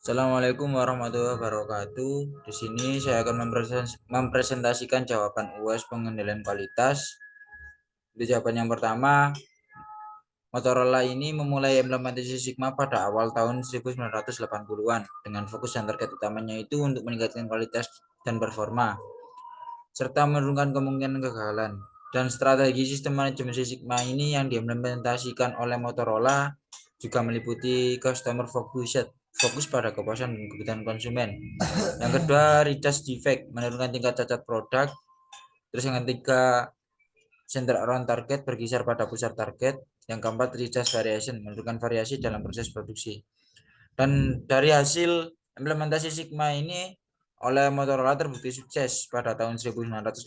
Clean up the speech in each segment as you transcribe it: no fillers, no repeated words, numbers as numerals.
Assalamualaikum warahmatullahi wabarakatuh. Di sini saya akan mempresentasikan jawaban UAS pengendalian kualitas. Di jawaban yang pertama, Motorola ini memulai implementasi Sigma pada awal tahun 1980-an dengan fokus dan target utamanya itu untuk meningkatkan kualitas dan performa serta menurunkan kemungkinan kegagalan. Dan strategi sistem manajemen Sigma ini yang diimplementasikan oleh Motorola juga meliputi customer fokus pada kepuasan dan kebutuhan konsumen. Yang kedua, reduce defect, menurunkan tingkat cacat produk. Terus yang ketiga, center around target, berkisar pada pusat target. Yang keempat, reduce variation, menurunkan variasi dalam proses produksi. Dan dari hasil implementasi Sigma ini oleh Motorola terbukti sukses pada tahun 1987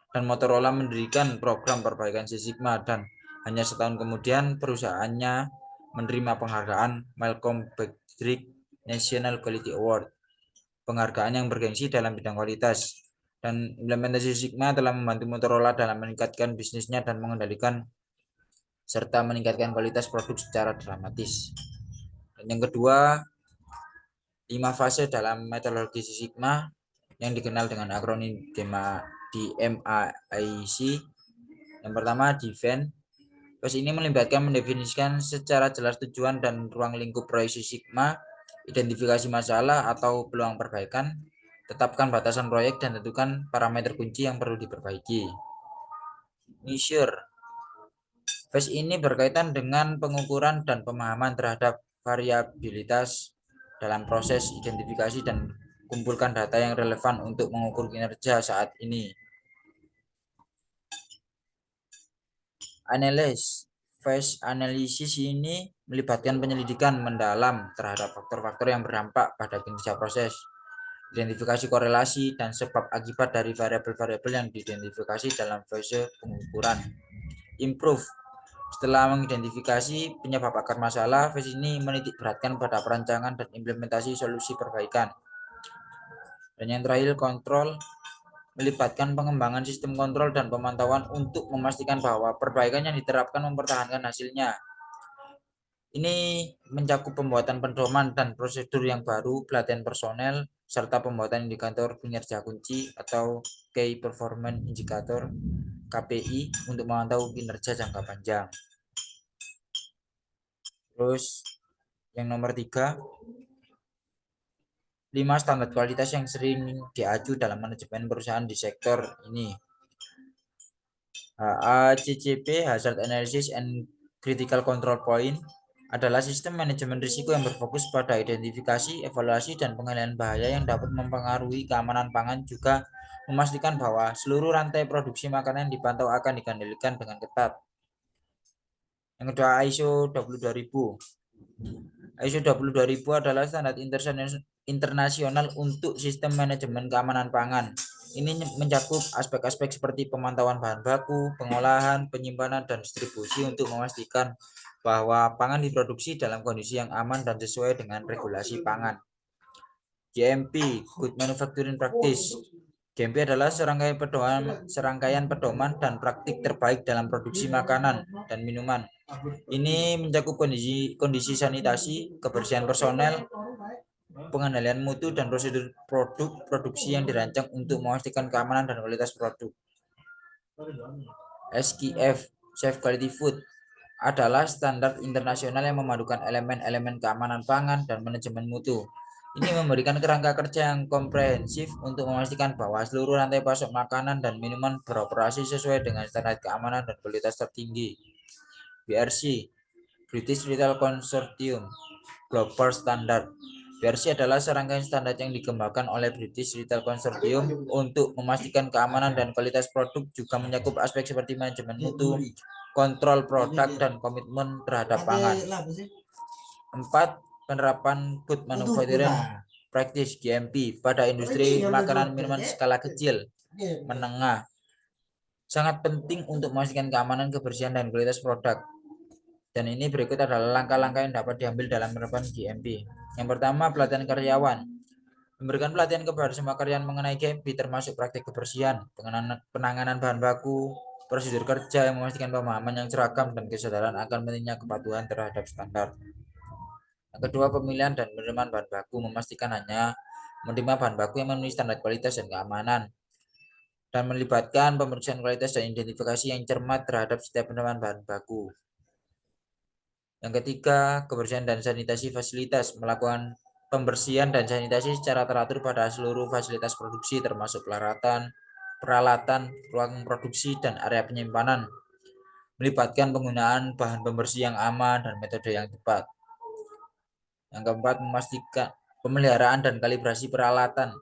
dan Motorola mendirikan program perbaikan Six Sigma dan hanya setahun kemudian perusahaannya menerima penghargaan Malcolm Baldrige National Quality Award, penghargaan yang bergengsi dalam bidang kualitas. Dan implementasi Sigma telah membantu Motorola dalam meningkatkan bisnisnya dan mengendalikan serta meningkatkan kualitas produk secara dramatis. Dan yang kedua, 5 fase dalam metodologi Sigma yang dikenal dengan akronim DMAIC. Yang pertama, define. Fase ini melibatkan mendefinisikan secara jelas tujuan dan ruang lingkup proyeksi Sigma, identifikasi masalah atau peluang perbaikan, tetapkan batasan proyek dan tentukan parameter kunci yang perlu diperbaiki. Measure. Fase ini berkaitan dengan pengukuran dan pemahaman terhadap variabilitas dalam proses identifikasi dan kumpulkan data yang relevan untuk mengukur kinerja saat ini. Phase analisis ini melibatkan penyelidikan mendalam terhadap faktor-faktor yang berdampak pada kinerja proses, identifikasi korelasi dan sebab akibat dari variabel-variabel yang diidentifikasi dalam fase pengukuran. Improve. Setelah mengidentifikasi penyebab akar masalah, fase ini menitik beratkan pada perancangan dan implementasi solusi perbaikan. Dan yang terakhir, kontrol, melibatkan pengembangan sistem kontrol dan pemantauan untuk memastikan bahwa perbaikan yang diterapkan mempertahankan hasilnya. Ini mencakup pembuatan pedoman dan prosedur yang baru, pelatihan personel, serta pembuatan indikator kinerja kunci atau Key Performance Indicator KPI untuk memantau kinerja jangka panjang. Terus yang nomor 3, 5 standar kualitas yang sering diaju dalam manajemen perusahaan di sektor ini. HACCP, Hazard Analysis and Critical Control Point, adalah sistem manajemen risiko yang berfokus pada identifikasi, evaluasi, dan pengendalian bahaya yang dapat mempengaruhi keamanan pangan, juga memastikan bahwa seluruh rantai produksi makanan dipantau akan dikendalikan dengan ketat. Yang kedua, ISO 22000. ISO 22000 adalah standar internasional untuk sistem manajemen keamanan pangan. Ini mencakup aspek-aspek seperti pemantauan bahan baku, pengolahan, penyimpanan, dan distribusi untuk memastikan bahwa pangan diproduksi dalam kondisi yang aman dan sesuai dengan regulasi pangan. GMP, Good Manufacturing Practice. GMP adalah serangkaian pedoman dan praktik terbaik dalam produksi makanan dan minuman. Ini mencakup kondisi sanitasi, kebersihan personel, pengendalian mutu, dan prosedur produksi yang dirancang untuk memastikan keamanan dan kualitas produk. SQF, Safe Quality Food, adalah standar internasional yang memadukan elemen-elemen keamanan pangan dan manajemen mutu. Ini memberikan kerangka kerja yang komprehensif untuk memastikan bahwa seluruh rantai pasok makanan dan minuman beroperasi sesuai dengan standar keamanan dan kualitas tertinggi. BRC, British Retail Consortium Global Standard. BRC adalah serangkaian standar yang dikembangkan oleh British Retail Consortium untuk memastikan keamanan dan kualitas produk, juga mencakup aspek seperti manajemen mutu, kontrol produk, dan komitmen terhadap pangan. 4. Penerapan Good Manufacturing Practice GMP pada industri makanan minuman skala kecil menengah sangat penting untuk memastikan keamanan, kebersihan, dan kualitas produk. Dan ini berikut adalah langkah-langkah yang dapat diambil dalam penerapan GMP. Yang pertama, pelatihan karyawan. Memberikan pelatihan kepada semua karyawan mengenai GMP, termasuk praktik kebersihan, penanganan bahan baku, prosedur kerja, yang memastikan pemahaman yang seragam dan kesadaran akan pentingnya kepatuhan terhadap standar. Yang kedua, pemilihan dan penerimaan bahan baku, memastikan hanya menerima bahan baku yang memenuhi standar kualitas dan keamanan, dan melibatkan pemeriksaan kualitas dan identifikasi yang cermat terhadap setiap penerimaan bahan baku. Yang ketiga, kebersihan dan sanitasi fasilitas, melakukan pembersihan dan sanitasi secara teratur pada seluruh fasilitas produksi termasuk peralatan, ruang produksi, dan area penyimpanan, melibatkan penggunaan bahan pembersih yang aman dan metode yang tepat. Yang keempat, memastikan pemeliharaan dan kalibrasi peralatan,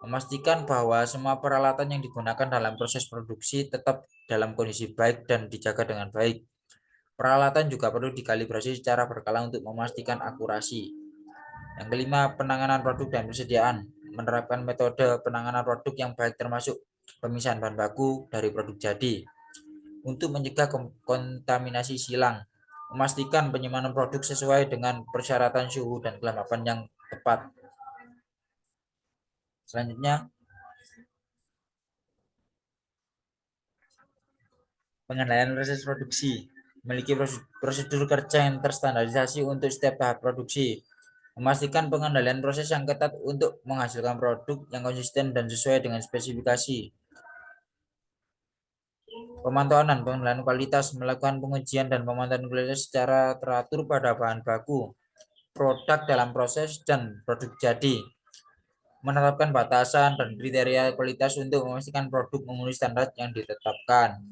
memastikan bahwa semua peralatan yang digunakan dalam proses produksi tetap dalam kondisi baik dan dijaga dengan baik. Peralatan juga perlu dikalibrasi secara berkala untuk memastikan akurasi. Yang kelima, penanganan produk dan persediaan, menerapkan metode penanganan produk yang baik termasuk pemisahan bahan baku dari produk jadi untuk mencegah kontaminasi silang, memastikan penyimpanan produk sesuai dengan persyaratan suhu dan kelembapan yang tepat. Selanjutnya, pengendalian proses produksi, memiliki prosedur kerja yang terstandarisasi untuk setiap tahap produksi, memastikan pengendalian proses yang ketat untuk menghasilkan produk yang konsisten dan sesuai dengan spesifikasi. Pemantauan dan pengendalian kualitas, melakukan pengujian dan pemantauan kualitas secara teratur pada bahan baku, produk dalam proses, dan produk jadi. Menetapkan batasan dan kriteria kualitas untuk memastikan produk memenuhi standar yang ditetapkan.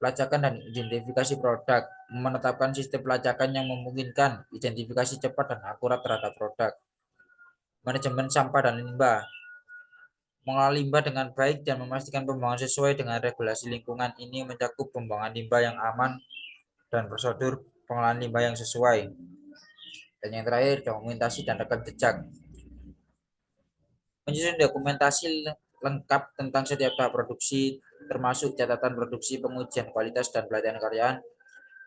Pelacakan dan identifikasi produk, menetapkan sistem pelacakan yang memungkinkan identifikasi cepat dan akurat terhadap produk. Manajemen sampah dan limbah, mengelola limbah dengan baik dan memastikan pembuangan sesuai dengan regulasi lingkungan. Ini mencakup pembuangan limbah yang aman dan prosedur pengelolaan limbah yang sesuai. Dan yang terakhir, dokumentasi dan rekam jejak, menyusun dokumentasi lengkap tentang setiap tahap produksi, termasuk catatan produksi, pengujian kualitas, dan pelatihan karyawan,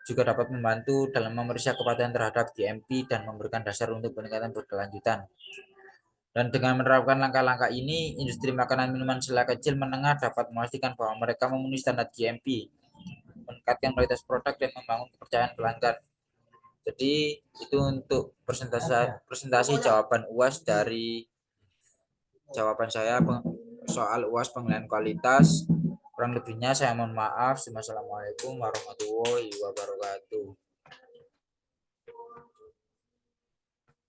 juga dapat membantu dalam memeriksa kepatuhan terhadap GMP dan memberikan dasar untuk peningkatan berkelanjutan. Dan dengan menerapkan langkah-langkah ini, industri makanan minuman skala kecil menengah dapat memastikan bahwa mereka memenuhi standar GMP, meningkatkan kualitas produk, dan membangun kepercayaan pelanggan. Jadi itu untuk presentasi jawaban UAS dari jawaban saya soal UAS penilaian kualitas. Kurang lebihnya saya mohon maaf. Wassalamualaikum warahmatullahi wabarakatuh.